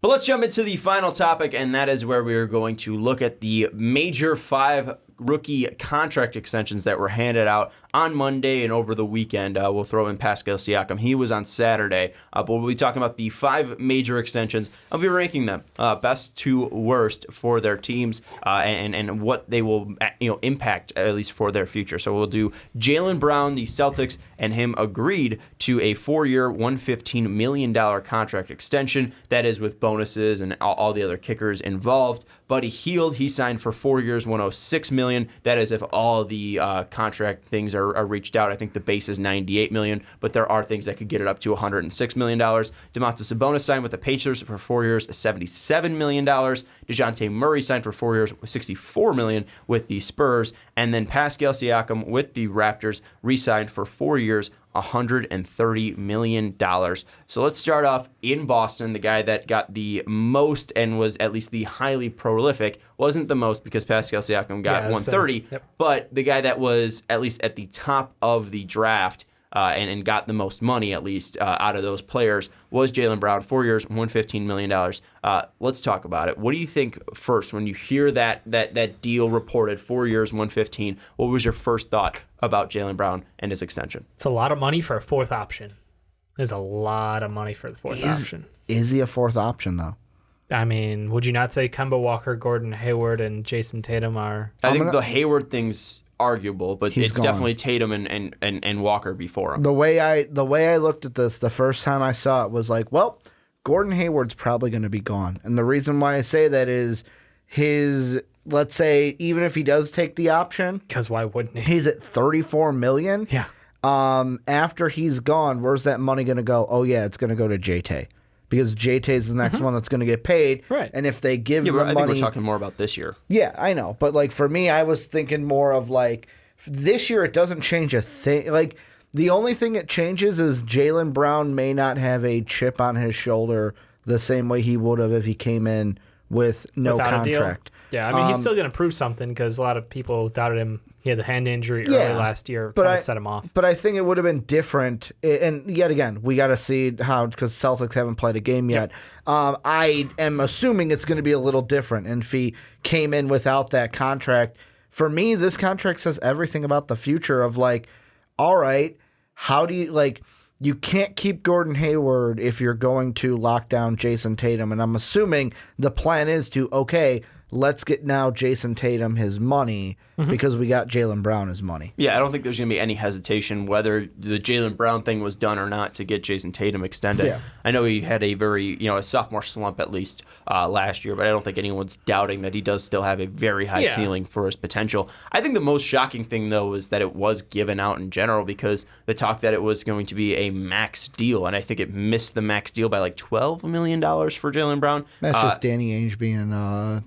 But let's jump into the final topic, and that is where we are going to look at the major 5 rookie contract extensions that were handed out on Monday and over the weekend. We'll throw in Pascal Siakam. He was on Saturday, but we'll be talking about the 5 major extensions. I'll be ranking them best to worst for their teams and what they will impact, at least for their future. So we'll do Jaylen Brown, the Celtics, and him agreed to a 4-year, $115 million contract extension. That is with bonuses and all the other kickers involved. Buddy Hield, he signed for 4 years, $106 million. That is if all the contract things are reached out. I think the base is $98 million, but there are things that could get it up to $106 million. Domantas Sabonis signed with the Pacers for 4 years, $77 million. DeJounte Murray signed for 4 years, $64 million with the Spurs. And then Pascal Siakam with the Raptors re-signed for 4 years, $130 million. So let's start off in Boston. The guy that got the most and was at least the highly prolific, wasn't the most because Pascal Siakam got 130, but the guy that was at least at the top of the draft and got the most money, at least, out of those players was Jaylen Brown, 4 years, $115 million. Let's talk about it. What do you think first when you hear that deal reported, 4 years, $115? What was your first thought about Jaylen Brown and his extension? It's a lot of money for a fourth option. There's a lot of money for the fourth option. Is he a fourth option, though? I mean, would you not say Kemba Walker, Gordon Hayward, and Jason Tatum are... I think the Hayward thing's arguable, but it's gone. Definitely Tatum and Walker before him. The way I looked at this the first time I saw it was like, well, Gordon Hayward's probably going to be gone. And the reason why I say that is his, let's say, even if he does take the option. Because why wouldn't he? He's at $34 million. Yeah. After he's gone, where's that money going to go? Oh, yeah, it's going to go to JT. Because JT is the next one that's going to get paid. Right. And if they give the money... I think we're talking more about this year. Yeah, I know. But, like, for me, I was thinking more of, like, this year it doesn't change a thing. Like, the only thing it changes is Jaylen Brown may not have a chip on his shoulder the same way he would have if he came in with no without contract. Yeah, I mean, he's still going to prove something because a lot of people doubted him. He had the hand injury early last year, kind of set him off. But I think it would have been different. And yet again, we got to see how, because Celtics haven't played a game yet. I am assuming it's going to be a little different. And if he came in without that contract, for me, this contract says everything about the future of like, all right, how do you, like, you can't keep Gordon Hayward if you're going to lock down Jason Tatum. And I'm assuming the plan is to, okay, let's get now Jason Tatum his money because we got Jaylen Brown his money. Yeah, I don't think there's going to be any hesitation whether the Jaylen Brown thing was done or not to get Jason Tatum extended. Yeah. I know he had a very, a sophomore slump at least last year, but I don't think anyone's doubting that he does still have a very high ceiling for his potential. I think the most shocking thing, though, is that it was given out in general because the talk that it was going to be a max deal, and I think it missed the max deal by like $12 million for Jaylen Brown. That's just Danny Ainge being,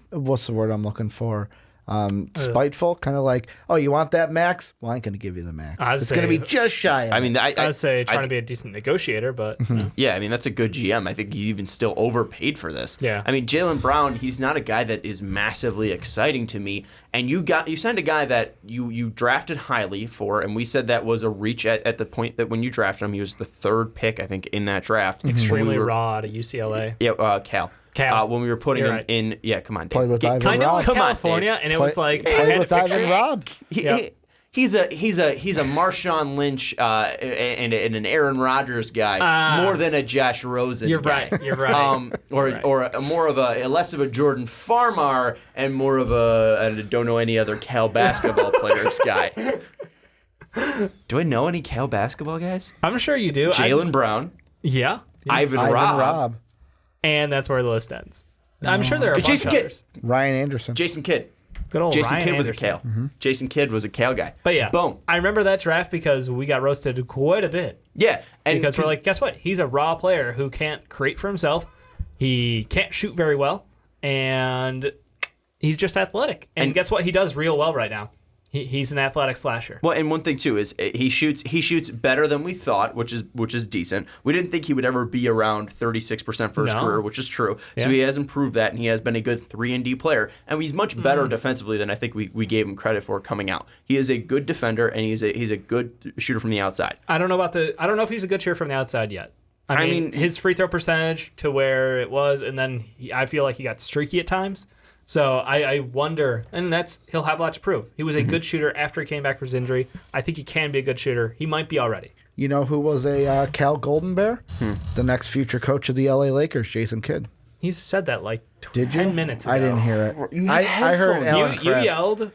what's the word I'm looking for? Spiteful, kind of like, oh, you want that max? Well, I ain't going to give you the max. It's going to be just shy of it. I mean, I'd say trying to be a decent negotiator, but... Yeah, I mean, that's a good GM. I think he's even still overpaid for this. Yeah. I mean, Jaylen Brown, he's not a guy that is massively exciting to me, and you signed a guy that you drafted highly for, and we said that was a reach at the point that when you drafted him, he was the 3rd pick, I think, in that draft. Extremely raw out of UCLA. Yeah, Cal. When we were putting him in, come on, Dave. Played with Ivan kind of Robb. California, and it was like played with Ivan Robb. He's a Marshawn Lynch and an Aaron Rodgers guy more than a Josh Rosen. You're guy. Right. You're right. Or more of a less of a Jordan Farmar and more of a I don't know any other Cal basketball players guy. Do I know any Cal basketball guys? I'm sure you do. Jaylen Brown. Yeah. Ivan Robb. And that's where the list ends. I'm sure there are Jason Kidd. Ryan Anderson. Jason Kidd. Good old Jason Ryan Kidd was Anderson. a Cal. Mm-hmm. Jason Kidd was a Cal guy. But yeah, boom. I remember that draft because we got roasted quite a bit. Yeah, and because we're like, guess what? He's a raw player who can't create for himself. He can't shoot very well, and he's just athletic. And guess what? He does real well right now. He's an athletic slasher. Well, and one thing too is he shoots better than we thought, which is decent. We didn't think he would ever be around 36% for his career, which is true. Yeah. So he has improved that, and he has been a good 3-and-D player. And he's much better defensively than I think we gave him credit for coming out. He is a good defender, and he's a good shooter from the outside. I don't know if he's a good shooter from the outside yet. I mean, his free throw percentage to where it was, and then I feel like he got streaky at times. So I wonder, and he'll have a lot to prove. He was a good shooter after he came back from his injury. I think he can be a good shooter. He might be already. You know who was a Cal Golden Bear? The next future coach of the LA Lakers, Jason Kidd. He said that like Did you? 10 minutes ago. I didn't hear it. I heard Alan You Crabb. yelled.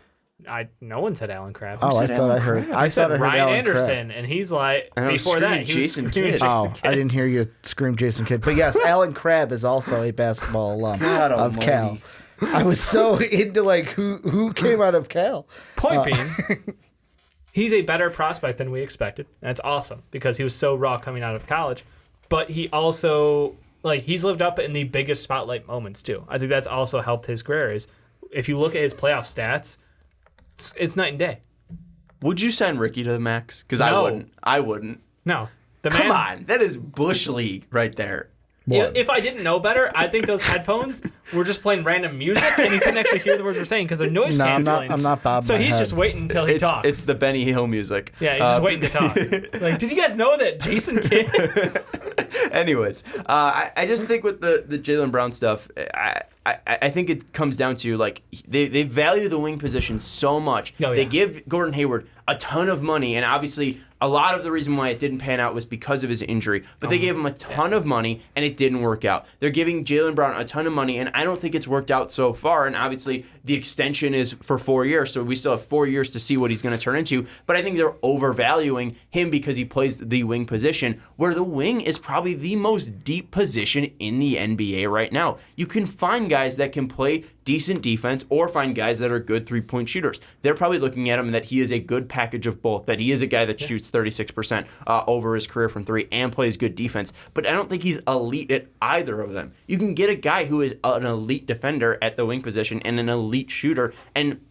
No one said Alan Crabb. Oh, I thought I heard. I thought I heard Ryan Alan Anderson, and he's like, I was before that, screaming he was Jason screaming Kidd. Jason Oh, Kidd. I didn't hear you scream Jason Kidd. But yes, Alan Crabb is also a basketball alum God of almighty. Cal. I was so into like who came out of Cal. Point being, he's a better prospect than we expected. That's awesome because he was so raw coming out of college. But he also, he's lived up in the biggest spotlight moments too. I think that's also helped his career. Is if you look at his playoff stats, it's night and day. Would you sign Ricky to the max? Because No. I wouldn't. No. Come on. That is Bush League right there. If I didn't know better, I think those headphones were just playing random music and he couldn't actually hear the words we're saying because they're noise No, I'm canceling. not bobbing So my he's head. just waiting until he talks. It's the Benny Hill music. Yeah, he's just waiting to talk. Did you guys know that Jason Kidd? Anyways, I just think with the Jaylen Brown stuff, I think it comes down to they value the wing position so much. Oh, yeah. They give Gordon Hayward a ton of money, and obviously a lot of the reason why it didn't pan out was because of his injury. But they gave him a ton of money, and it didn't work out. They're giving Jaylen Brown a ton of money, and I don't think it's worked out so far. And obviously the extension is for 4 years, so we still have 4 years to see what he's going to turn into. But I think they're overvaluing him because he plays the wing position, where the wing is probably the most deep position in the NBA right now. You can find guys that can play decent defense or find guys that are good three-point shooters. They're probably looking at him that he is a good package of both, that he is a guy that shoots 36% over his career from three and plays good defense. But I don't think he's elite at either of them. You can get a guy who is an elite defender at the wing position and an elite shooter, and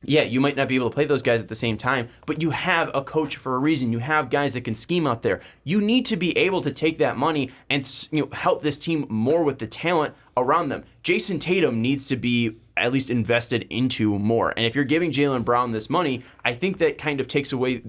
yeah, you might not be able to play those guys at the same time, but you have a coach for a reason. You have guys that can scheme out there. You need to be able to take that money and help this team more with the talent around them. Jason Tatum needs to be at least invested into more. And if you're giving Jaylen Brown this money, I think that kind of takes away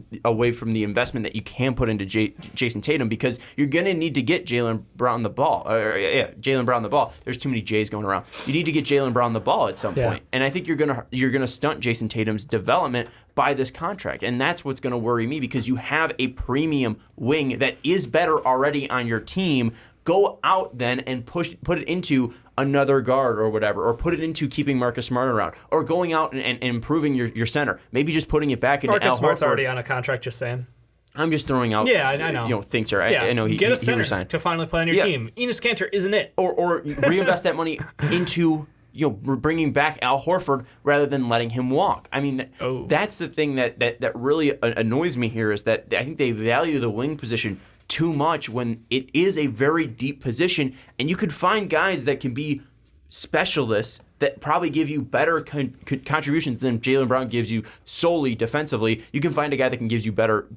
from the investment that you can put into Jason Tatum, because you're going to need to get Jaylen Brown the ball. Jaylen Brown the ball. There's too many J's going around. You need to get Jaylen Brown the ball at some point. And I think you're gonna stunt Jason Tatum's development by this contract. And that's what's going to worry me, because you have a premium wing that is better already on your team. Go out then and put it into another guard or whatever, or put it into keeping Marcus Smart around, or going out and improving your center. Maybe just putting it back into Marcus Al Smart's Horford. already on a contract, just saying. I'm just throwing out. Yeah, I know. Things are. Yeah, I know he get a he center resigned. to finally play on your team. Enes Kanter isn't it. Or reinvest that money into bringing back Al Horford rather than letting him walk. I mean, that's the thing that really annoys me here, is that I think they value the wing position too much when it is a very deep position, and you could find guys that can be specialists that probably give you better contributions than Jaylen Brown gives you solely defensively. You can find a guy that can give you better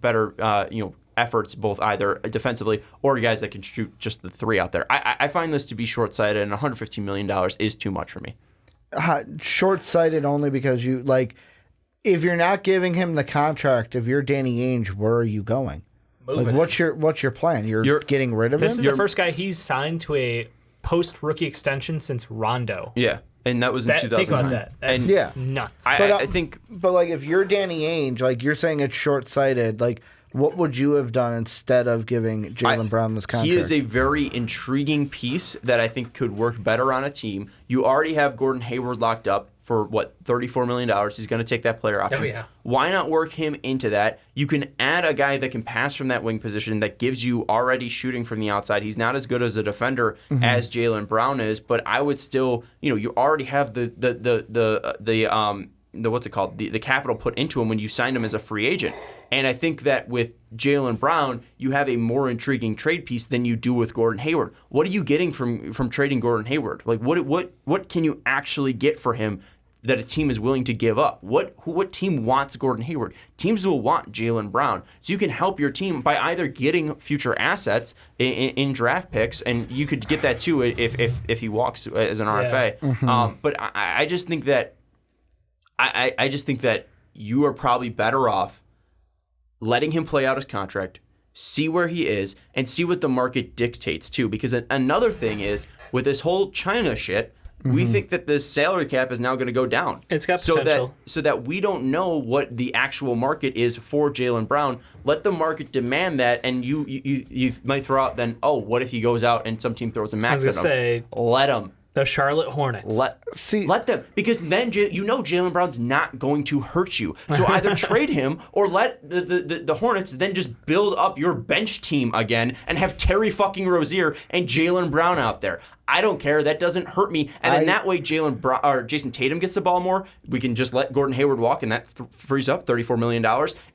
efforts, both either defensively or guys that can shoot just the three out there. I find this to be short-sighted, and $115 million is too much for me. Short-sighted only because if you're not giving him the contract, if you're Danny Ainge, where are you going? What's your plan? You're getting rid of him? This is the first guy he's signed to a post-rookie extension since Rondo. Yeah, and that was in 2009. Think about that. That's nuts. I think... But if you're Danny Ainge, you're saying it's short-sighted, what would you have done instead of giving Jaylen Brown this contract? He is a very intriguing piece that I think could work better on a team. You already have Gordon Hayward locked up for, $34 million. He's going to take that player option. Oh, yeah. Why not work him into that? You can add a guy that can pass from that wing position that gives you already shooting from the outside. He's not as good as a defender as Jaylen Brown is, but I would still, you already have the what's it called? The capital put into him when you signed him as a free agent. And I think that with Jaylen Brown, you have a more intriguing trade piece than you do with Gordon Hayward. What are you getting from trading Gordon Hayward? What can you actually get for him that a team is willing to give up? What team wants Gordon Hayward? Teams will want Jaylen Brown. So you can help your team by either getting future assets in draft picks, and you could get that too if he walks as an RFA. Yeah. But I just think that I just think that you are probably better off letting him play out his contract, see where he is, and see what the market dictates too. Because another thing is, with this whole China shit, we think that the salary cap is now going to go down. It's got potential. So that we don't know what the actual market is for Jaylen Brown. Let the market demand that, and you might throw out then, oh, what if he goes out and some team throws a max at him? Let him. The Charlotte Hornets. Let them, because then Jaylen Brown's not going to hurt you. So either trade him or let the Hornets then just build up your bench team again and have Terry fucking Rozier and Jaylen Brown out there. I don't care. That doesn't hurt me. And then that way Jason Tatum gets the ball more. We can just let Gordon Hayward walk, and that frees up $34 million.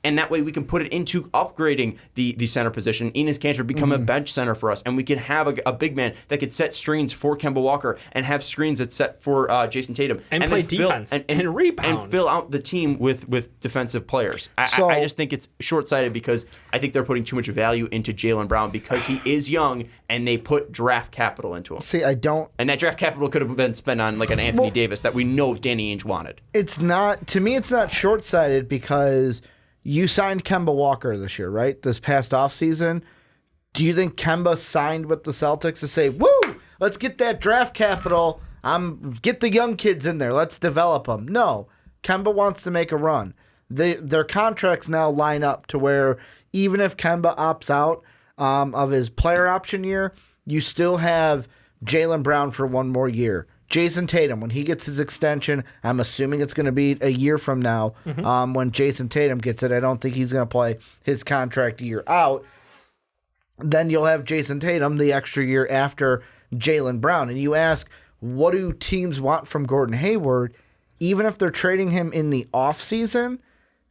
And that way we can put it into upgrading the center position. Enes Kanter become a bench center for us, and we can have a big man that could set screens for Kemba Walker and have screens that set for Jason Tatum. And play defense and rebound. And fill out the team with defensive players. I just think it's short-sighted because I think they're putting too much value into Jaylen Brown because he is young, and they put draft capital into him. See, I don't. And that draft capital could have been spent on like an Anthony Davis that we know Danny Ainge wanted. It's not, to me, it's not short-sighted because you signed Kemba Walker this year, right? This past offseason. Do you think Kemba signed with the Celtics to say, woo, let's get that draft capital, get the young kids in there, let's develop them? No. Kemba wants to make a run. Their contracts now line up to where even if Kemba opts out of his player option year, you still have Jaylen Brown for one more year. Jason Tatum, when he gets his extension, I'm assuming it's going to be a year from now when Jason Tatum gets it. I don't think he's going to play his contract year out. Then you'll have Jason Tatum the extra year after Jaylen Brown. And you ask, what do teams want from Gordon Hayward? Even if they're trading him in the offseason,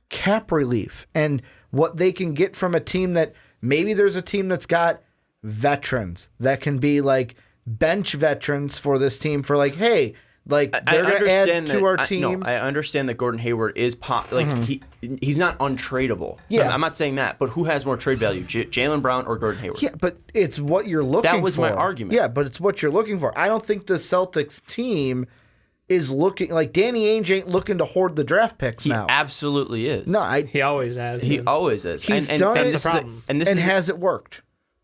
cap relief. And what they can get from a team that maybe there's a team that's got veterans that can be like bench veterans for this team for like, hey, like they're going to add to our team. I understand that Gordon Hayward is he's not untradeable. Yeah. I'm not saying that, but who has more trade value, Jaylen Brown or Gordon Hayward? Yeah, but it's what you're looking for. That was my argument. Yeah, but it's what you're looking for. I don't think the Celtics team is looking like Danny Ainge ain't looking to hoard the draft picks now. He absolutely is. No, he always has. He always is. He's done it. That's the problem. And has it worked?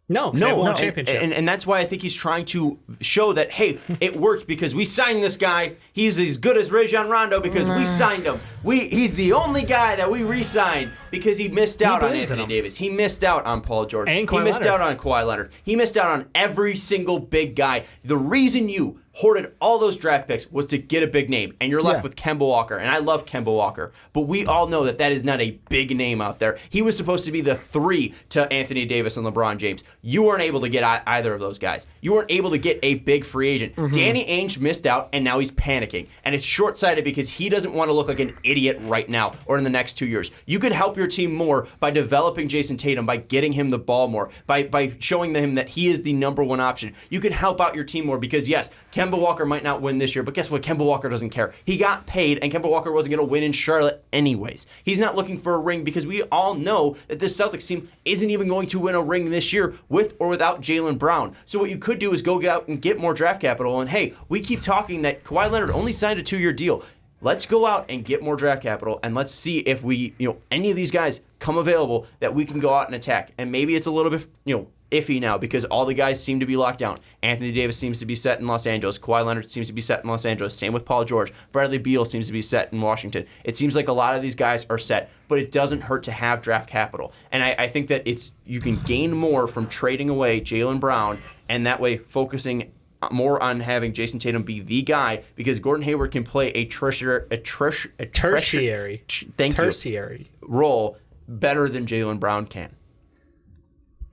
No, championship. And that's why I think he's trying to show that, hey, it worked because we signed this guy. He's as good as Rajon Rondo because we signed him. He's the only guy that we re-signed because he missed out on Anthony Davis. He missed out on Paul George. And he missed out on Kawhi Leonard. He missed out on every single big guy. The reason you hoarded all those draft picks was to get a big name, and you're left with Kemba Walker, and I love Kemba Walker, but we all know that is not a big name out there. He was supposed to be the 3 to Anthony Davis and LeBron James. You weren't able to get either of those guys. You weren't able to get a big free agent. Danny Ainge missed out, and now he's panicking, and it's short-sighted because he doesn't want to look like an idiot right now or in the next 2 years. You could help your team more by developing Jason Tatum, by getting him the ball more, by showing him that he is the number one option. You can help out your team more because, yes, Kemba Walker might not win this year, but guess what? Kemba Walker doesn't care. He got paid, and Kemba Walker wasn't going to win in Charlotte anyways. He's not looking for a ring because we all know that this Celtics team isn't even going to win a ring this year with or without Jaylen Brown. So what you could do is go out and get more draft capital, and hey, we keep talking that Kawhi Leonard only signed a 2-year deal. Let's go out and get more draft capital, and let's see if we, any of these guys come available that we can go out and attack. And maybe it's a little bit, iffy now because all the guys seem to be locked down. Anthony Davis seems to be set in Los Angeles. Kawhi Leonard seems to be set in Los Angeles. Same with Paul George. Bradley Beal seems to be set in Washington. It seems like a lot of these guys are set, but it doesn't hurt to have draft capital. And I think that you can gain more from trading away Jaylen Brown and that way focusing more on having Jason Tatum be the guy because Gordon Hayward can play a tertiary role better than Jaylen Brown can.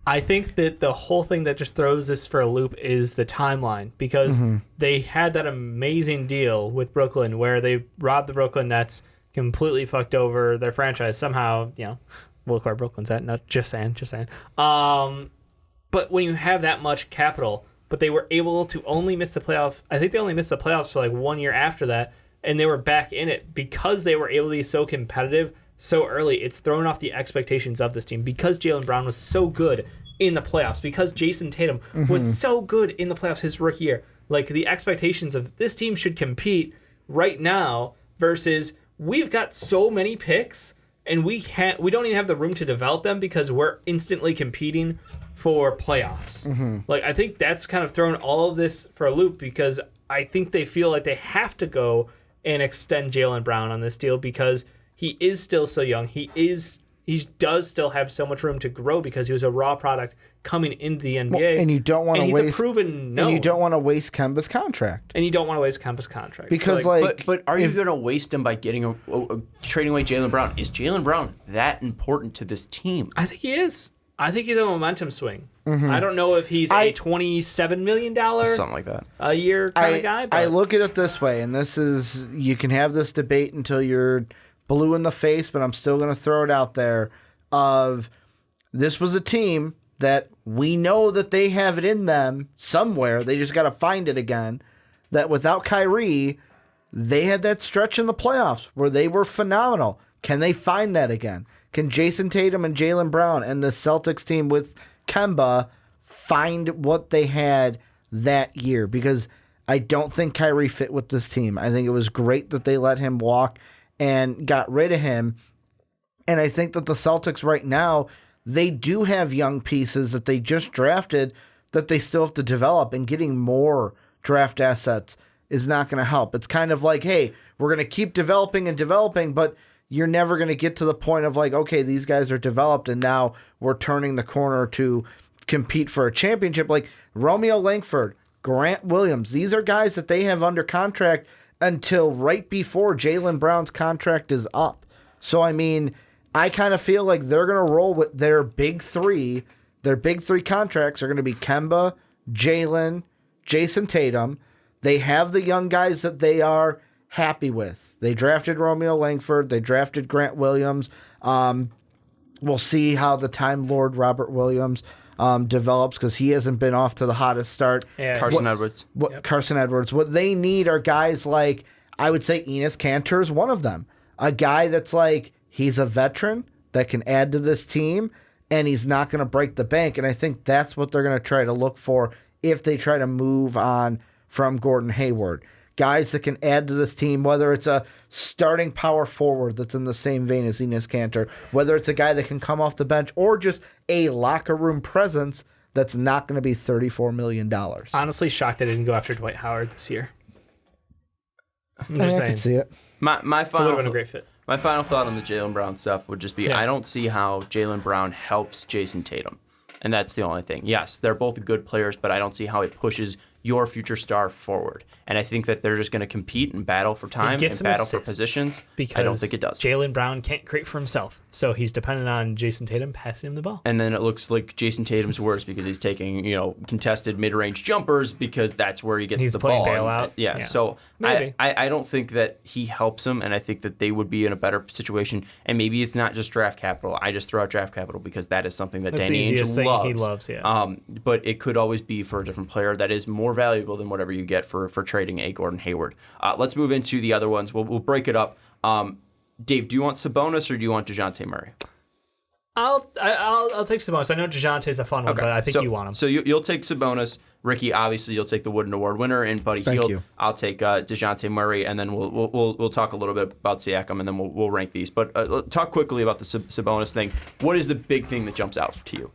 I think that the whole thing that just throws this for a loop is the timeline because they had that amazing deal with Brooklyn where they robbed the Brooklyn Nets, completely fucked over their franchise. Somehow, look where Brooklyn's at. Not just saying. But when you have that much capital, but they were able to only miss the playoffs. I think they only missed the playoffs for like 1 year after that, and they were back in it because they were able to be so competitive so early. It's thrown off the expectations of this team because Jaylen Brown was so good in the playoffs, because Jason Tatum was so good in the playoffs his rookie year. Like, the expectations of this team should compete right now versus we've got so many picks and we don't even have the room to develop them because we're instantly competing for playoffs. Like, I think that's kind of thrown all of this for a loop because I think they feel like they have to go and extend Jaylen Brown on this deal because he is still so young. He does still have so much room to grow because he was a raw product coming into the NBA. Well, and you don't want to waste. He's a proven known. And you don't want to waste Kemba's contract. Because but are you going to waste him by getting trading away Jaylen Brown? Is Jaylen Brown that important to this team? I think he is. I think he's a momentum swing. I don't know if he's a $27 million something like that a year kind of guy. But I look at it this way, and this is, you can have this debate until you're blue in the face, but I'm still going to throw it out there. Of this was a team that we know that they have it in them somewhere. They just got to find it again. That without Kyrie, they had that stretch in the playoffs where they were phenomenal. Can they find that again? Can Jason Tatum and Jaylen Brown and the Celtics team with Kemba find what they had that year? Because I don't think Kyrie fit with this team. I think it was great that they let him walk and got rid of him. And I think that the Celtics right now, they do have young pieces that they just drafted that they still have to develop, and getting more draft assets is not going to help. It's kind of like, hey, we're going to keep developing and developing, but you're never going to get to the point of like, okay, these guys are developed and now we're turning the corner to compete for a championship. Like Romeo Langford, Grant Williams, these are guys that they have under contract until right before Jaylen Brown's contract is up. So, I mean, I kind of feel like they're going to roll with their big three. Their big three contracts are going to be Kemba, Jaylen, Jason Tatum. They have the young guys that they are happy with. They drafted Romeo Langford. They drafted Grant Williams. We'll see how the Time Lord Robert Williams develops because he hasn't been off to the hottest start. Yeah. Carson Edwards. Carson Edwards. What they need are guys like, I would say Enes Kanter is one of them. A guy that's like, he's a veteran that can add to this team, and he's not going to break the bank. And I think that's what they're going to try to look for if they try to move on from Gordon Hayward. Guys that can add to this team, whether it's a starting power forward that's in the same vein as Enes Kanter, whether it's a guy that can come off the bench, or just a locker room presence that's not going to be $34 million. Honestly, shocked they didn't go after Dwight Howard this year. I'm just saying. I can see it. My Would final have been a great fit. My final thought on the Jaylen Brown stuff would just be, I don't see how Jaylen Brown helps Jason Tatum. And that's the only thing. Yes, they're both good players, but I don't see how it pushes your future star forward. And I think that they're just going to compete and battle for time and battle for positions. I don't think it does. Jaylen Brown can't create for himself, so he's dependent on Jason Tatum passing him the ball. And then it looks like Jason Tatum's worse because he's taking, contested mid-range jumpers because that's where he gets the ball. He's playing bailout. Yeah, so I don't think that he helps him, and I think that they would be in a better situation. And maybe it's not just draft capital. I just throw out draft capital because that is something that Danny Ainge loves. He loves, yeah. But it could always be for a different player that is more valuable than whatever you get for trading a Gordon Hayward. Let's move into the other ones. We'll break it up. Dave, do you want Sabonis or do you want DeJounte Murray? I'll take Sabonis. I know DeJounte's a fun one, but I think you want him. So you'll take Sabonis. Ricky, obviously, you'll take the Wooden Award winner, and Buddy Hield. I'll take DeJounte Murray, and then we'll talk a little bit about Siakam, and then we'll rank these. But talk quickly about the Sabonis thing. What is the big thing that jumps out to you?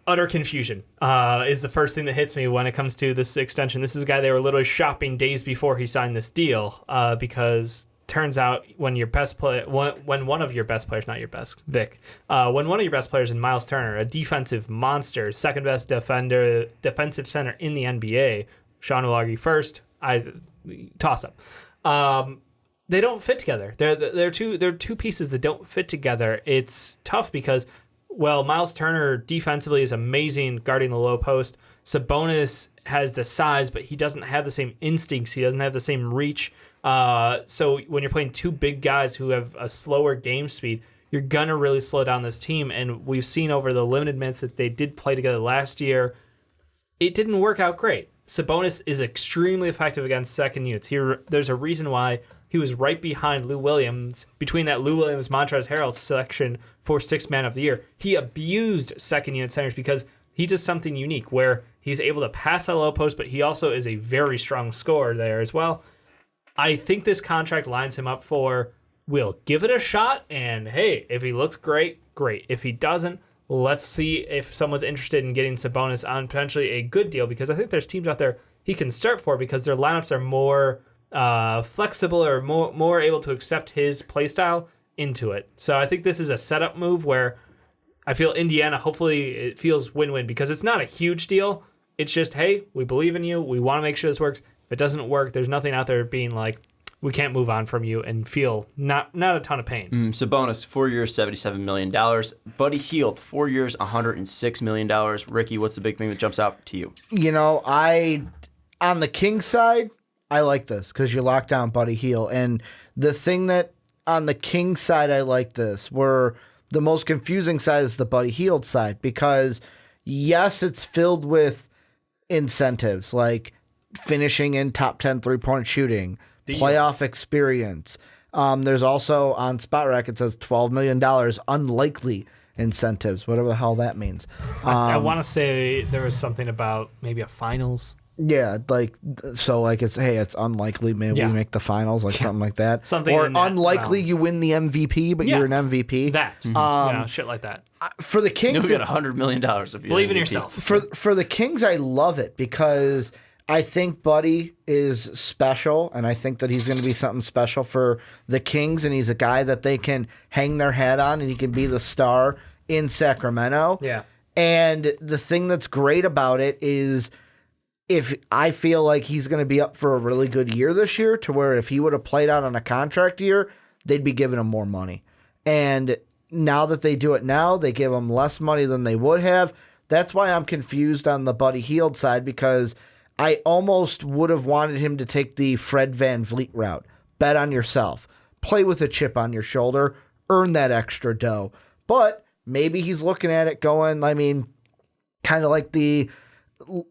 Utter confusion is the first thing that hits me when it comes to this extension. This is a guy they were literally shopping days before he signed this deal because turns out when your best player, when one of your best players, not your best, Vic, when one of your best players in Miles Turner, a defensive monster, second best defensive center in the NBA, Sean will argue first, I toss up. They don't fit together. They're two pieces that don't fit together. It's tough because, well, Miles Turner defensively is amazing guarding the low post. Sabonis has the size, but he doesn't have the same instincts. He doesn't have the same reach. So when you're playing two big guys who have a slower game speed, you're going to really slow down this team. And we've seen over the limited minutes that they did play together last year, it didn't work out great. Sabonis is extremely effective against second units. There's a reason why he was right behind Lou Williams, between that Lou Williams, Montrezl Harrell selection for Sixth Man of the Year. He abused second unit centers because he does something unique where he's able to pass at a low post, but he also is a very strong scorer there as well. I think this contract lines him up for we'll give it a shot. And hey, if he looks great, great. If he doesn't, let's see if someone's interested in getting Sabonis on potentially a good deal, because I think there's teams out there he can start for because their lineups are more flexible or more able to accept his play style into it. So I think this is a setup move where I feel Indiana, hopefully it feels win-win because it's not a huge deal. It's just, hey, we believe in you. We want to make sure this works. If it doesn't work, there's nothing out there being like, we can't move on from you and feel not a ton of pain. Sabonis, 4 years, $77 million. Buddy Hield, 4 years, $106 million. Ricky, what's the big thing that jumps out to you? You know, on the Kings side, I like this because you lock down Buddy Hield. And the thing that on the Kings side, I like this, where the most confusing side is the Buddy Hield side because, yes, it's filled with incentives like finishing in top 10 3-point shooting, playoff experience. There's also on Spot Rack, it says $12 million unlikely incentives, whatever the hell that means. I want to say there was something about maybe a finals. Yeah, like so, like it's unlikely maybe we make the finals, like something like that. Something or in that unlikely you win the MVP, but you're an MVP. That shit like that. For the Kings, You got $100 million if you Believe in yourself. For the Kings, I love it because I think Buddy is special, and I think that he's going to be something special for the Kings, and he's a guy that they can hang their hat on, and he can be the star in Sacramento. Yeah. And the thing that's great about it is, if I feel like he's going to be up for a really good year this year, to where if he would have played out on a contract year, they'd be giving him more money. And now that they do it now, they give him less money than they would have. That's why I'm confused on the Buddy Hield side, because I almost would have wanted him to take the Fred VanVleet route. Bet on yourself. Play with a chip on your shoulder. Earn that extra dough. But maybe he's looking at it going, I mean, kind of like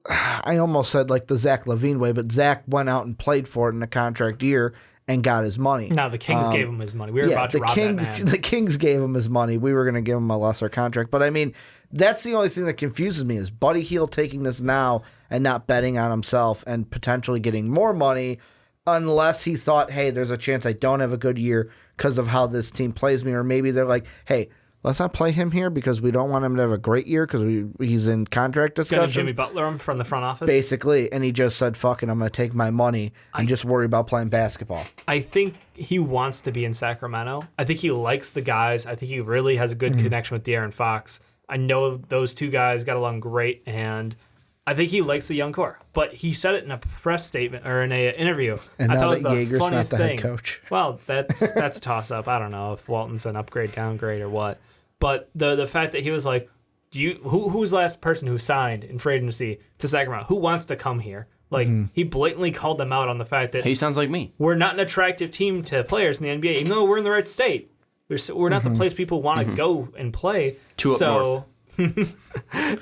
I almost said like the Zach LaVine way, but Zach went out and played for it in a contract year and got his money. No, the Kings gave him his money. We were about to rob that man. The Kings gave him his money. We were going to give him a lesser contract. But I mean, that's the only thing that confuses me is Buddy Hield taking this now and not betting on himself and potentially getting more money, unless he thought, hey, there's a chance I don't have a good year because of how this team plays me. Or maybe they're like, hey, let's not play him here because we don't want him to have a great year because he's in contract discussions. Gonna Jimmy Butler him from the front office? Basically. And he just said, fuck it, I'm going to take my money and just worry about playing basketball. I think he wants to be in Sacramento. I think he likes the guys. I think he really has a good connection with De'Aaron Fox. I know those two guys got along great, and I think he likes the young core. But he said it in a press statement or in an interview. And I now thought that it was the Jaeger's not funniest the thing. head coach. Well, that's a toss-up. I don't know if Walton's an upgrade, downgrade, or what. But the fact that he was like, who's the last person who signed in free agency to Sacramento? Who wants to come here? Like, he blatantly called them out on the fact that He sounds like me. we're not an attractive team to players in the NBA, even though we're in the right state. We're not the place people want to go and play. Two up north.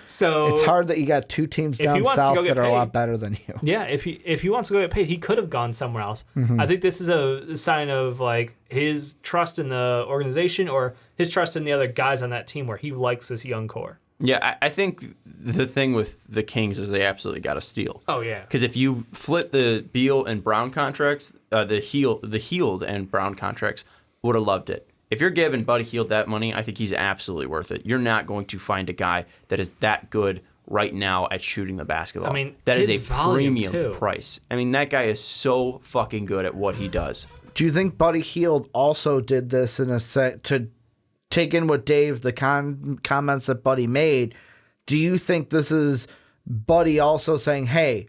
So It's hard that you got two teams down south that are a lot better than you. yeah, if he wants to go get paid, he could have gone somewhere else. I think this is a sign of like his trust in the organization or his trust in the other guys on that team, where he likes this young core. Yeah, I think the thing with the Kings is they absolutely got to steal. Oh yeah, Because if you flip the Beal and Brown contracts, the Hield and Brown contracts, would have loved it. If you're giving Buddy Hield that money, I think he's absolutely worth it. You're not going to find a guy that is that good right now at shooting the basketball. I mean, that is his a volume, premium too. price. I mean, that guy is so fucking good at what he does. Do you think Buddy Hield also did this in a set to take in what Dave, the comments that Buddy made? Do you think this is Buddy also saying, hey,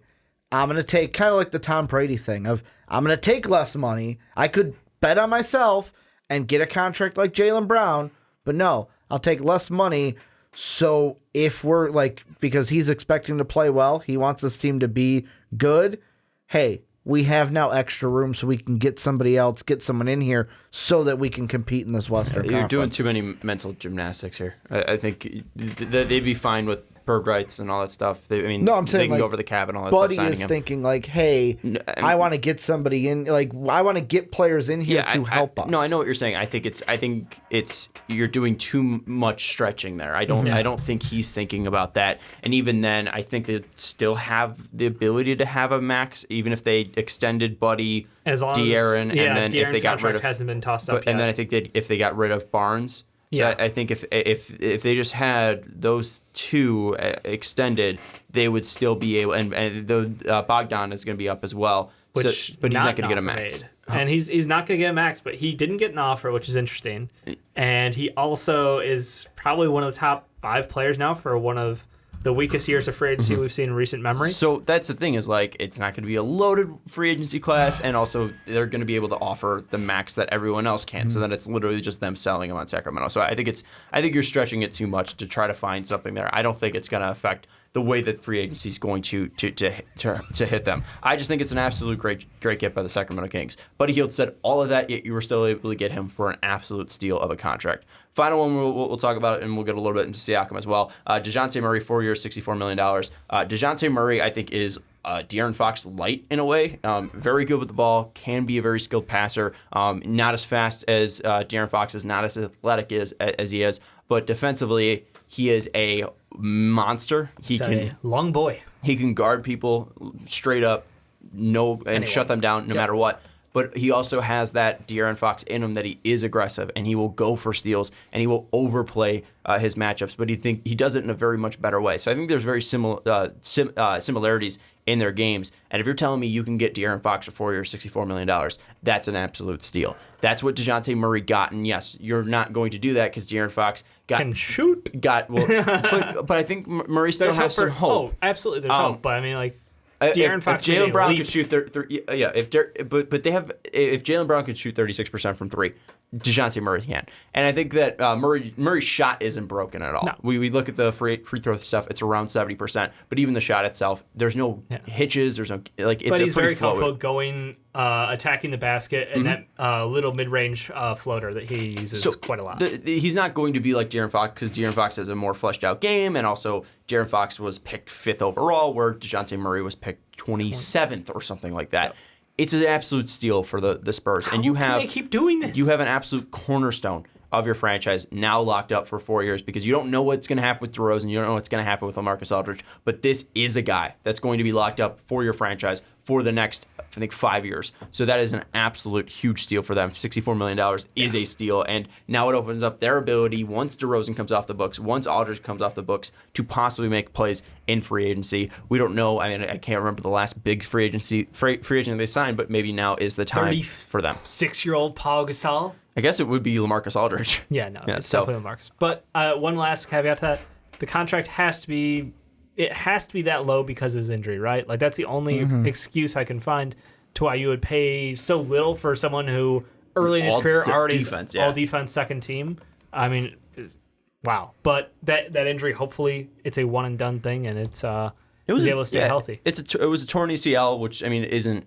I'm going to take kind of like the Tom Brady thing of I'm going to take less money. I could bet on myself and get a contract like Jaylen Brown, but no, I'll take less money. So if we're like, because he's expecting to play well, he wants this team to be good. Hey, we have now extra room so we can get somebody else, get someone in here so that we can compete in this Western Conference. You're doing too many mental gymnastics here. I think they'd be fine with bird rights and all that stuff. I'm saying they can like, go over the cap and all that Buddy stuff. is thinking like, hey, I want to get somebody in. Like, I want to get players in here to help us. No, I know what you're saying. I think it's you're doing too much stretching there. I don't think he's thinking about that. And even then, I think they still have the ability to have a max, even if they extended Buddy, De'Aaron, and then if they got rid of hasn't been tossed up yet. And then I think that if they got rid of Barnes. So I think if they just had those two extended, they would still be able. And the Bogdan is going to be up as well, but he's not going to get a max. And he's not going to get a max, but he didn't get an offer, which is interesting. And he also is probably one of the top 5 players now for one of the weakest years of free agency we've seen in recent memory. So that's the thing is like it's not going to be a loaded free agency class, and also they're going to be able to offer the max that everyone else can. So then it's literally just them selling them on Sacramento. So I think you're stretching it too much to try to find something there. I don't think it's going to affect the way that free agency is going to hit them. I just think it's an absolute great get by the Sacramento Kings. Buddy Hield said all of that, yet you were still able to get him for an absolute steal of a contract. Final one we'll talk about, and we'll get a little bit into Siakam as well. DeJounte Murray, 4 years, $64 million. DeJounte Murray, I think, is De'Aaron Fox light in a way. Very good with the ball, can be a very skilled passer. Not as fast as De'Aaron Fox is, not as athletic as he is, but defensively, he is a monster. He's a long boy. He can guard people straight up, shut them down no matter what. But he also has that De'Aaron Fox in him that he is aggressive and he will go for steals and he will overplay his matchups. But he does it in a very much better way. So I think there's very similarities in their games. And if you're telling me you can get De'Aaron Fox for 4 years, $64 million, that's an absolute steal. That's what DeJounte Murray got. And yes, you're not going to do that because De'Aaron Fox can shoot. But I think Murray still has some hope. Oh, absolutely, there's hope. But I mean, like, De'Aaron Fox, if Jaylen Brown could shoot, but if Jaylen Brown could shoot 36% from 3, DeJounte Murray can, and I think that Murray's shot isn't broken at all. No. We look at the free throw stuff; it's around 70%. But even the shot itself, there's no hitches. There's no like. It's but he's very fluid. comfortable going, attacking the basket, and that little mid-range floater that he uses quite a lot. He's not going to be like De'Aaron Fox because De'Aaron Fox has a more fleshed out game, and also De'Aaron Fox was picked 5th overall, where DeJounte Murray was picked 27th or something like that. Yep. It's an absolute steal for the Spurs. And they keep doing this? You have an absolute cornerstone of your franchise now locked up for 4 years because you don't know what's going to happen with DeRozan. You don't know what's going to happen with LaMarcus Aldridge. But this is a guy that's going to be locked up for your franchise for the next, I think, 5 years. So that is an absolute huge steal for them. $64 million is a steal. And now it opens up their ability, once DeRozan comes off the books, once Aldridge comes off the books, to possibly make plays in free agency. We don't know. I mean, I can't remember the last big free agent they signed, but maybe now is the time for them. 6-year-old Paul Gasol? I guess it would be LaMarcus Aldridge. Yeah, no, it's definitely LaMarcus. But one last caveat to that. The contract has to be that low because of his injury, right? Like, that's the only excuse I can find to why you would pay so little for someone who early in his career already is all defense second team. I mean, wow. But that injury, hopefully it's a one and done thing, and he's able to stay healthy. It was a torn ACL, which I mean isn't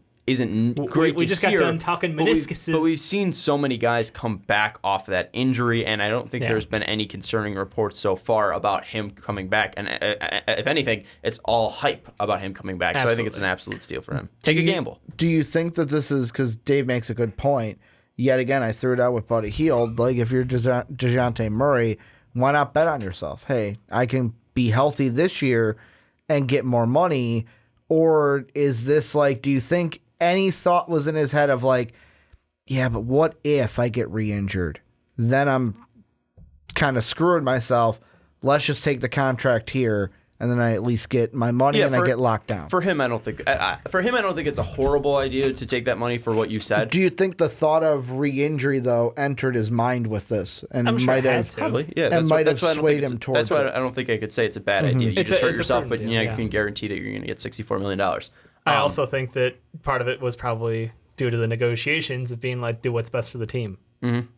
great. We just got done talking meniscuses. But we've seen so many guys come back off that injury, and I don't think there's been any concerning reports so far about him coming back. And if anything, it's all hype about him coming back. Absolutely. So I think it's an absolute steal for him. Take a gamble. Do you think that this is because Dave makes a good point? Yet again, I threw it out with Buddy Hield. Like, if you're DeJounte Murray, why not bet on yourself? Hey, I can be healthy this year and get more money. Or is this like, do you think any thought was in his head of like, yeah, but what if I get re-injured? Then I'm kind of screwing myself. Let's just take the contract here, and then I at least get my money and I get locked down. For him, I don't think it's a horrible idea to take that money for what you said. Do you think the thought of re-injury though entered his mind with this and might have probably swayed him towards? That's why I don't think I could say it's a bad idea. You just hurt yourself, but you can guarantee that you're going to get $64 million. I also think that part of it was probably due to the negotiations of being like, do what's best for the team.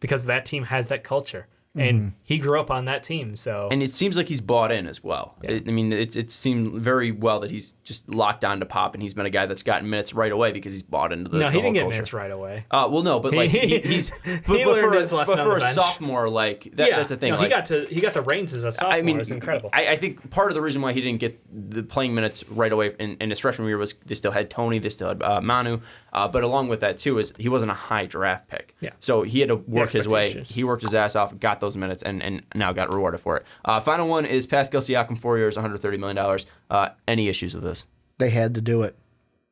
Because that team has that culture. and he grew up on that team. So And it seems like he's bought in as well. Yeah. It seemed very well that he's just locked on to Pop, and he's been a guy that's gotten minutes right away because he's bought into the no, he the didn't whole get culture. minutes right away. Well, no, but like he's He learned his lesson on for the a bench. sophomore, like that's the thing. No, like, he got the reins as a sophomore. I mean, It's incredible. I think part of the reason why he didn't get the playing minutes right away in his freshman year was they still had Tony, they still had Manu, but along with that too is he wasn't a high draft pick. Yeah. So he had to work his way. expectations. He worked his ass off, got those minutes, and now got rewarded for it. Final one is Pascal Siakam, 4 years, $130 million. Any issues with this? They had to do it.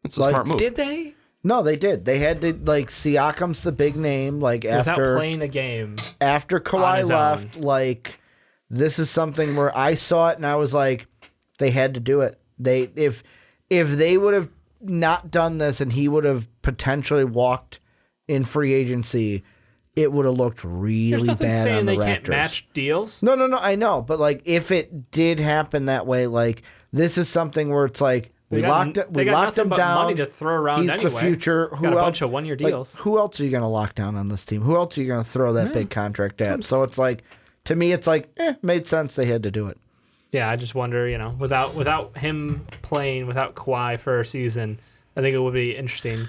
It's a smart move. Did they? No, they did. They had to, like, Siakam's the big name. Like, Without after playing a game. after on Kawhi his left, like, this is something where I saw it and I was like, they had to do it. If they would have not done this and he would have potentially walked in free agency, it would have looked There's really nothing bad saying on the they Raptors. can't match deals. No, I know, but like if it did happen that way, like this is something where it's like we locked they got locked nothing him but down. money to throw around He's anyway. the future. Who Got a else? bunch of one-year like, deals. who else are you going to lock down on this team? Who else are you going to throw that big contract at? So it's like, to me, it's like, made sense. They had to do it. Yeah, I just wonder, without him playing, without Kawhi for a season, I think it would be interesting.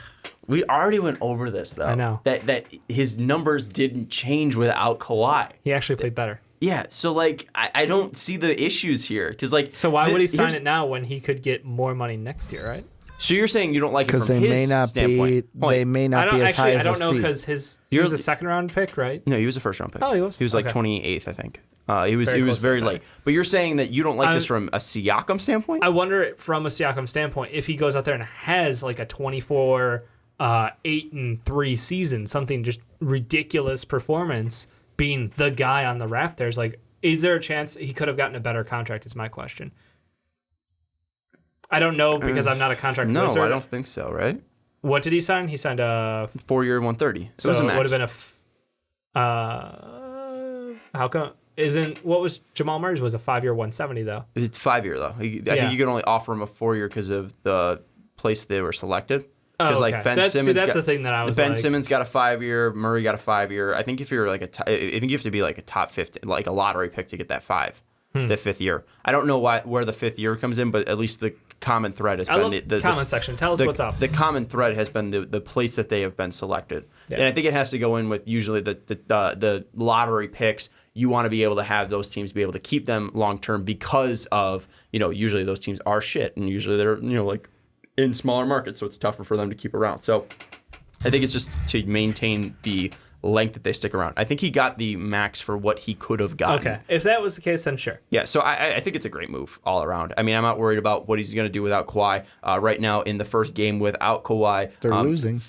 We already went over this though. I know. that his numbers didn't change without Kawhi. He actually played better. Yeah, so like I don't see the issues here because like. So why would he sign here's- it now when he could get more money next year, right? So you're saying you don't like it Because from they his may not standpoint? be. They may not be as high as I don't know a seed. because he was a second round pick, right? No, he was a first round pick. Oh, he was? He was like Okay. 28th, I think. He was Very close to very that. late. But you're saying that you don't like this from a Siakam standpoint? I wonder from a Siakam standpoint if he goes out there and has like a 24, 8-3 season, something just ridiculous performance, being the guy on the Raptors. Like, is there a chance he could have gotten a better contract? Is my question. I don't know because I'm not a contract no, wizard. I don't think so. Right? What did he sign? He signed a 4 year, 130. so it was a it max. would have been how come isn't what was Jamal Murray's was a 5-year 170 though. It's 5 year though. I Yeah. think you can only offer him a 4 year because of the place they were selected. Oh, Because okay. like Ben that's Simmons, the thing that I was Ben like, Simmons got a 5 year, Murray got a 5 year. I think if you're like I think you have to be like a top 50, like a lottery pick to get that 5, the 5th year. I don't know where the 5th year comes in, but at least the common thread has I been love the comment section. Tell us the, what's up. The common thread has been the place that they have been selected, Yeah. and I think it has to go in with usually the lottery picks. You want to be able to have those teams be able to keep them long term because of usually those teams are shit, and usually they're like in smaller markets, so it's tougher for them to keep around. So I think it's just to maintain the length that they stick around. I think he got the max for what he could have gotten. Okay, if that was the case, then sure. Yeah, so I think it's a great move all around. I mean, I'm not worried about what he's going to do without Kawhi. Right now, in the first game without Kawhi, They're losing.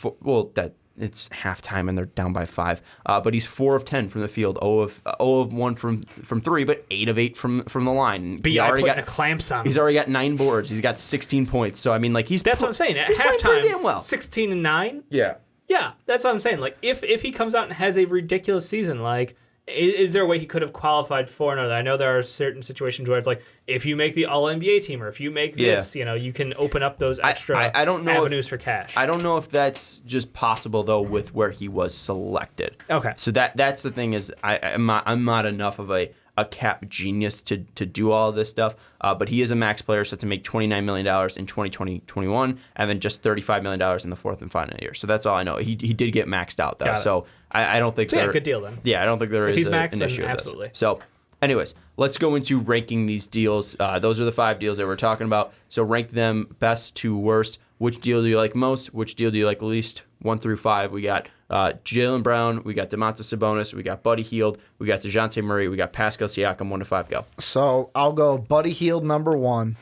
It's halftime and they're down by 5. But he's 4 of 10 from the field, 0 of 1 from 3, but 8 of 8 from the line. He's already got clamps on. He's already got 9 boards. He's got 16 points. So I mean, like That's what I'm saying. At he's playing halftime, pretty damn well. 16 and 9. Yeah. Yeah, that's what I'm saying. Like, if he comes out and has a ridiculous season, like, is there a way he could have qualified for another? I know there are certain situations where it's like, if you make the All-NBA team or if you make this, you can open up those extra I don't know avenues for cash. I don't know if that's just possible though with where he was selected. Okay. So that's the thing is I'm not enough of a cap genius to do all of this stuff. But he is a max player set to make $29 million in 2020-21 and then just $35 million in the fourth and final year. So that's all I know. He did get maxed out though. Got it. So I don't think So, good deal then. Yeah, I don't think there If is he's maxed, an then issue with absolutely. this. So anyways, let's go into ranking these deals. Those are the 5 deals that we're talking about. So rank them best to worst. Which deal do you like most? Which deal do you like least? 1 through 5. We got Jaylen Brown. We got Domantas Sabonis. We got Buddy Hield. We got DeJounte Murray. We got Pascal Siakam. 1 to 5. Go. So I'll go Buddy Hield number 1,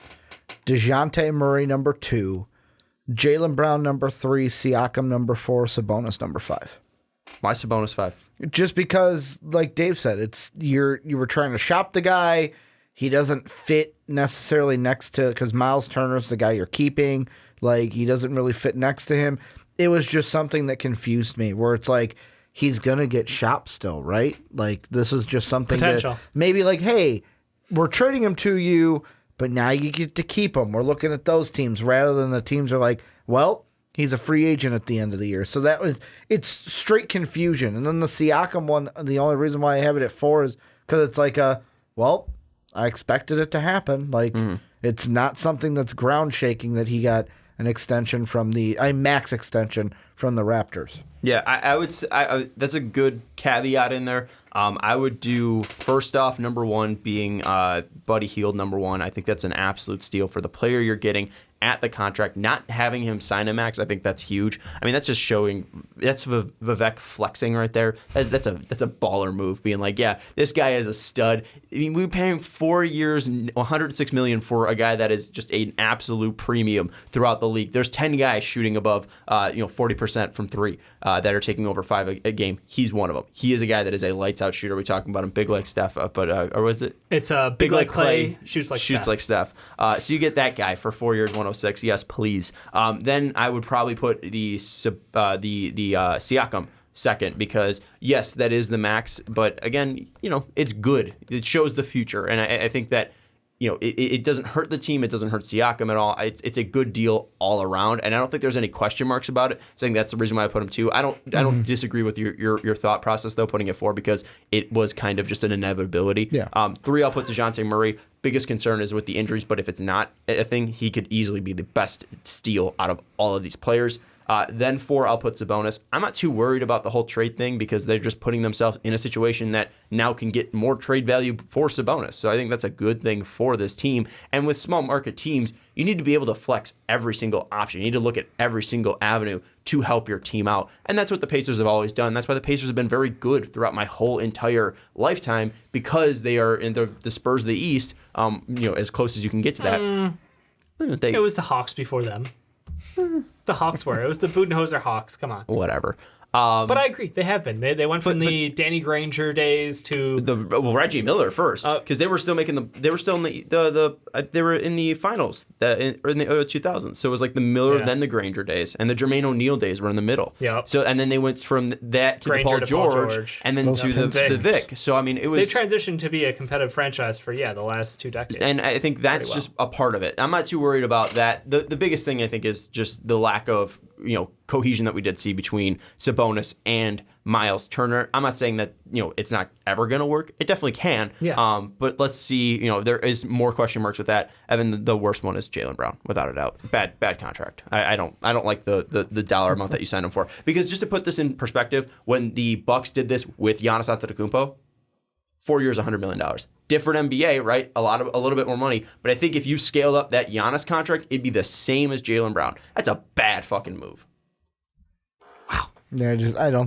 DeJounte Murray number 2, Jaylen Brown number 3, Siakam number 4, Sabonis number 5. Why Sabonis 5? Just because, like Dave said, it's you were trying to shop the guy. He doesn't fit necessarily next to, because Miles Turner's the guy you're keeping. Like, he doesn't really fit next to him. It was just something that confused me, where it's like, he's going to get shopped still, right? Like, this is just something Potential. that maybe like, hey, we're trading him to you, but now you get to keep him. We're looking at those teams rather than the teams are like, well, He's a free agent at the end of the year. So it's straight confusion. And then the Siakam one, the only reason why I have it at 4 is because it's like I expected it to happen. Like it's not something that's ground shaking that he got an extension from max extension from the Raptors. Yeah, I would say that's a good caveat in there. I would do first off, number 1 being Buddy Hield, number 1. I think that's an absolute steal for the player you're getting at the contract. Not having him sign a max, I think that's huge. I mean, that's just showing that's Vivek flexing right there. That's a baller move, being like, yeah, this guy is a stud. I mean, we're paying 4 years, $106 million for a guy that is just an absolute premium throughout the league. There's 10 guys shooting above 40% from 3 that are taking over 5 a game. He's one of them. He is a guy that is a lights out shooter. We're talking about him big like Steph, or was it? It's big like Clay, shoots like Steph. So you get that guy for 4 years, 106. Yes, please. Then I would probably put the Siakam second, because yes, that is the max, but again, it's good. It shows the future, and I think that it doesn't hurt the team. It doesn't hurt Siakam at all. It's a good deal all around, and I don't think there's any question marks about it. So I think that's the reason why I put him 2. I don't disagree with your thought process though, putting it 4, because it was kind of just an inevitability. Yeah. 3, I'll put DeJounte Murray. Biggest concern is with the injuries, but if it's not a thing, he could easily be the best steal out of all of these players. Then 4, I'll put Sabonis. I'm not too worried about the whole trade thing, because they're just putting themselves in a situation that now can get more trade value for Sabonis. So I think that's a good thing for this team. And with small market teams, you need to be able to flex every single option. You need to look at every single avenue to help your team out. And that's what the Pacers have always done. That's why the Pacers have been very good throughout my whole entire lifetime, because they are in the Spurs of the East, as close as you can get to that. It was the Hawks before them. The Hawks were. It was the Budenholzer Hawks. Come on. Whatever. But I agree. They have been. They went from the Danny Granger days to Reggie Miller first, because they were still making they were still in they were in the finals in the early 2000s. So it was like the Miller, then the Granger days, and the Jermaine O'Neal days were in the middle. Yeah. So and then they went from that to Granger the Paul George, and then to the Vic. So I mean, it was they transitioned to be a competitive franchise for the last 2 decades. And I think that's just a part of it. I'm not too worried about that. The biggest thing I think is just the lack of cohesion that we did see between Sabonis and Miles Turner. I'm not saying that it's not ever going to work. It definitely can. Yeah. But let's see. There is more question marks with that. Evan, the worst one is Jaylen Brown, without a doubt. Bad contract. I don't like the dollar amount that you signed him for, because just to put this in perspective, when the Bucks did this with Giannis Antetokounmpo, 4 years, $100 million. Different NBA, right? A little bit more money. But I think if you scaled up that Giannis contract, it'd be the same as Jaylen Brown. That's a bad fucking move. Wow. Yeah,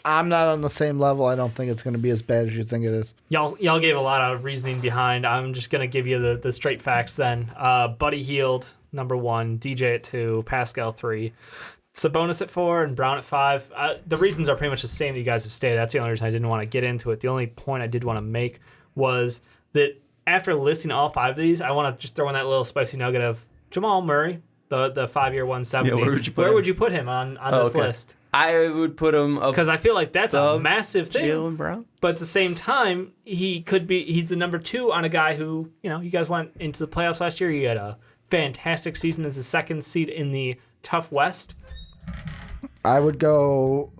I'm not on the same level. I don't think it's going to be as bad as you think it is. Y'all gave a lot of reasoning behind. I'm just going to give you the straight facts then. Buddy Hield, number 1. DJ at 2. Pascal 3. Sabonis at 4 and Brown at 5. The reasons are pretty much the same that you guys have stated. That's the only reason I didn't want to get into it. The only point I did want to make was that after listing all 5 of these, I want to just throw in that little spicy nugget of Jamal Murray, the 5-year 170. Yeah, where would you put him on this list? I would put him because I feel like that's a massive thing. Jaylen Brown. But at the same time, he's the number 2 on a guy who, you guys went into the playoffs last year. He had a fantastic season as the 2nd seed in the tough West. I would go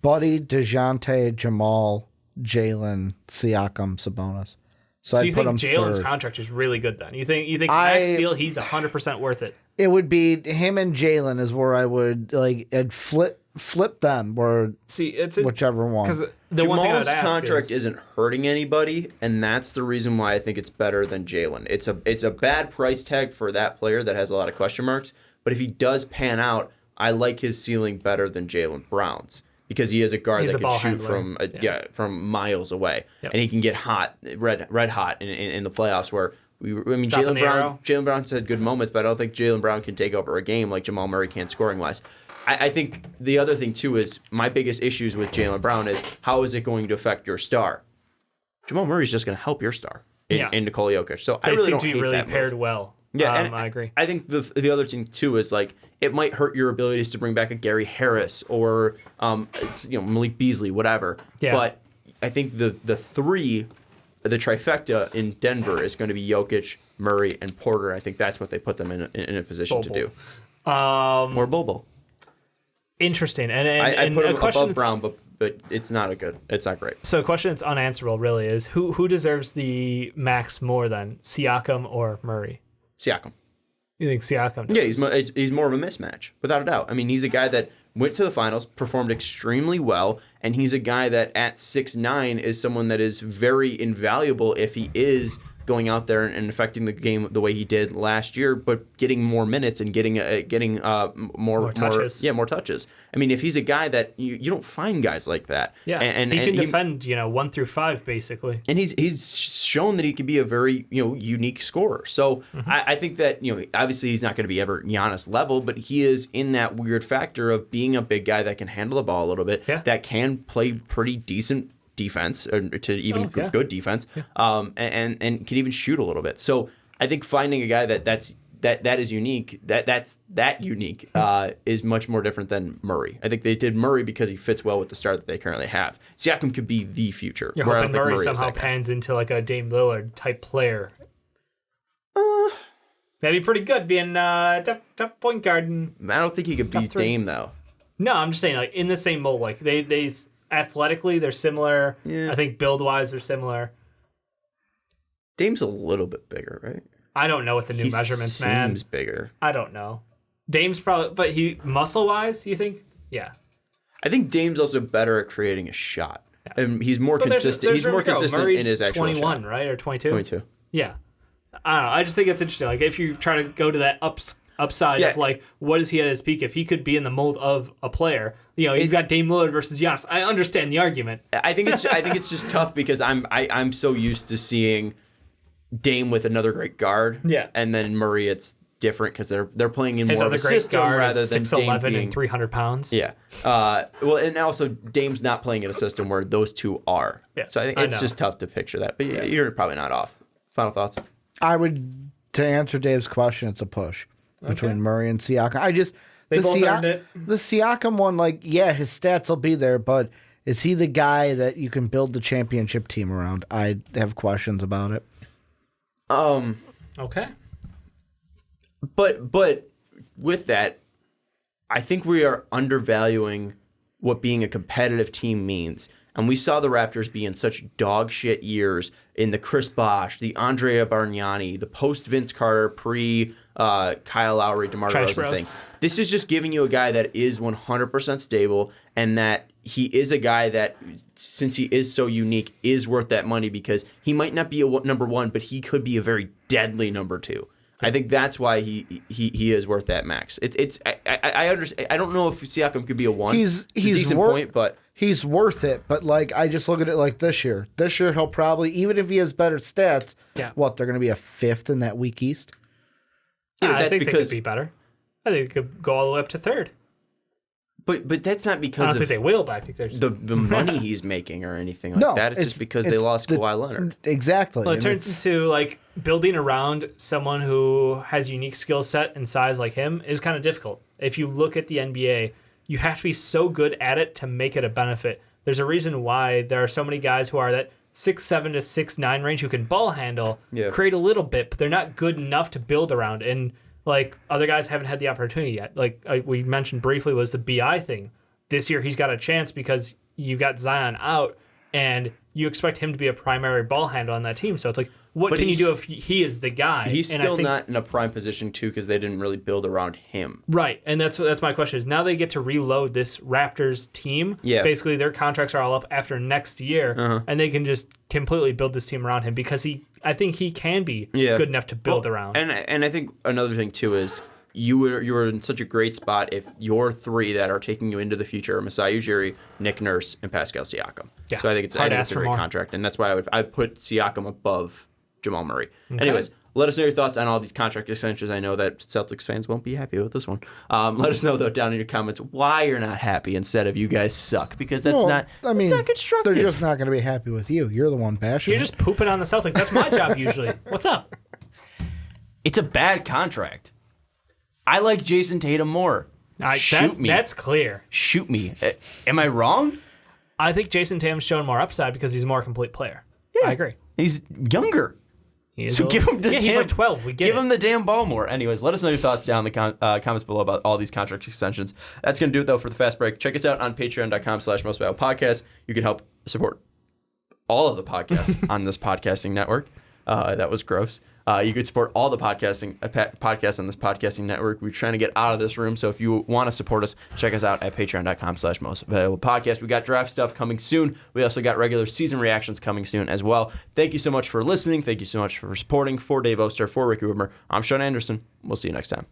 Buddy, DeJounte, Jamal, Jaylen, Siakam, Sabonis. So you think Jaylen's contract is really good then? You think max deal, he's 100% worth it? It would be him and Jaylen is where I would I'd flip them, or whichever one. Because Jamal's contract isn't hurting anybody, and that's the reason why I think it's better than Jaylen. It's a bad price tag for that player that has a lot of question marks, but if he does pan out, I like his ceiling better than Jaylen Brown's, because he is a guard that can shoot from miles away, and he can get hot, red hot in the playoffs. Where Jaylen Brown's had good moments, but I don't think Jaylen Brown can take over a game like Jamal Murray can scoring wise. I think the other thing too is my biggest issues with Jaylen Brown is how is it going to affect your star? Jamal Murray's just going to help your star in Nikola Jokic. So I really don't hate that move. They seem to be really paired well. Yeah, and I agree. I think the other thing too is it might hurt your abilities to bring back a Gary Harris or Malik Beasley, whatever. Yeah. But I think the trifecta in Denver is going to be Jokic, Murray, and Porter. I think that's what they put them in a position to do. More Bobo. interesting. And I put a him question above Brown, but it's not it's not great. So a question that's unanswerable really is who deserves the max more than Siakam or Murray? Siakam. You think Siakam does? Yeah, he's more of a mismatch, without a doubt. I mean, he's a guy that went to the finals, performed extremely well, and he's a guy that at 6'9" is someone that is very invaluable if he is going out there and affecting the game the way he did last year, but getting more minutes and getting more touches. More touches. I mean, if he's a guy that you don't find guys like that. Yeah, and he can defend 1 through 5 basically. And he's shown that he can be a very unique scorer. So I think that obviously he's not going to be ever Giannis level, but he is in that weird factor of being a big guy that can handle the ball a little bit, that can play pretty decent defense or to even good defense, and can even shoot a little bit. So I think finding a guy that is unique, that's unique, is much more different than Murray. I think they did Murray because he fits well with the star that they currently have. Siakam could be the future. You're hoping Murray somehow pans into like a Dame Lillard type player. That'd be pretty good being top point guard. I don't think he could beat Dame though. No, I'm just saying like in the same mold. Like they athletically, they're similar. Yeah. I think build-wise, they're similar. Dame's a little bit bigger, right? I don't know what the new measurements, man. He seems bigger. I don't know. Dame's probably, but he muscle-wise, you think? Yeah. I think Dame's also better at creating a shot, and he's more consistent. He's more consistent Murray's in his actual 21, shot. right, or 22? 22. Yeah. I don't know. I just think it's interesting. Like if you try to go to that upside of like what is he at his peak? If he could be in the mold of a player, you've got Dame Lillard versus Giannis. I understand the argument. I think it's just tough because I'm so used to seeing Dame with another great guard. Yeah. And then Murray, it's different because they're playing in his more of a system rather than 6'11" Dame being and 300 pounds. Yeah. Well, and also Dame's not playing in a system where those two are. Yeah. So I think it's just tough to picture that. But you're probably not off. Final thoughts? To answer Dave's question, it's a push between Murray and Siakam. They both earned it. The Siakam one, his stats will be there, but is he the guy that you can build the championship team around? I have questions about it. Okay. But with that, I think we are undervaluing what being a competitive team means. And we saw the Raptors be in such dog shit years in the Chris Bosh, the Andrea Bargnani, the post Vince Carter, pre Kyle Lowry, DeMar DeRozan thing. This is just giving you a guy that is 100% stable, and that he is a guy that, since he is so unique, is worth that money because he might not be a number one, but he could be a very deadly number two. I think that's why he is worth that max. I understand. I don't know if Siakam could be a one. He's a decent point, but he's worth it. But I just look at it like this year. This year he'll probably, even if he has better stats, they're going to be a fifth in that weak East. Yeah, I think they could be better. I think they could go all the way up to third. But that's not because I don't think they will, but I think they're just the money he's making or anything like that. It's just because they lost Kawhi Leonard. Exactly. Well, it turns into building around someone who has unique skill set and size like him is kind of difficult. If you look at the NBA, you have to be so good at it to make it a benefit. There's a reason why there are so many guys who are that 6'7" to 6'9" range who can ball handle, create a little bit, but they're not good enough to build around. And other guys haven't had the opportunity yet. We mentioned briefly was the BI thing. This year he's got a chance because you got Zion out and you expect him to be a primary ball handler on that team. So it's what can you do if he is the guy? He's still not in a prime position too because they didn't really build around him. Right, and that's my question is now they get to reload this Raptors team. Yeah. Basically their contracts are all up after next year, and they can just completely build this team around him because I think he can be good enough to build around. And I think another thing too is you were in such a great spot if your three that are taking you into the future are Masai Ujiri, Nick Nurse, and Pascal Siakam. Yeah. So I think it's a great contract, and that's why I put Siakam above Jamal Murray. Okay. Anyways, let us know your thoughts on all these contract extensions. I know that Celtics fans won't be happy with this one. Let us know, though, down in your comments why you're not happy instead of you guys suck, because that's not constructive. They're just not going to be happy with you. You're the one bashing. You're just pooping on the Celtics. That's my job usually. What's up? It's a bad contract. I like Jason Tatum more. Shoot me. That's clear. Shoot me. Am I wrong? I think Jason Tatum's shown more upside because he's a more complete player. Yeah. I agree. He's younger. So give him the he's like 12. We get give it. him the damn ball more. Anyways, let us know your thoughts down in the comments below about all these contract extensions. That's going to do it, though, for the Fast Break. Check us out on patreon.com/mostvaluablepodcast. You can help support all of the podcasts on this podcasting network. That was gross. You could support all the podcasts on this podcasting network. We're trying to get out of this room, so if you want to support us, check us out at patreon.com/mostvaluablepodcast. We got draft stuff coming soon. We also got regular season reactions coming soon as well. Thank you so much for listening. Thank you so much for supporting. For Dave Oster, for Ricky Widmer, I'm Sean Anderson. We'll see you next time.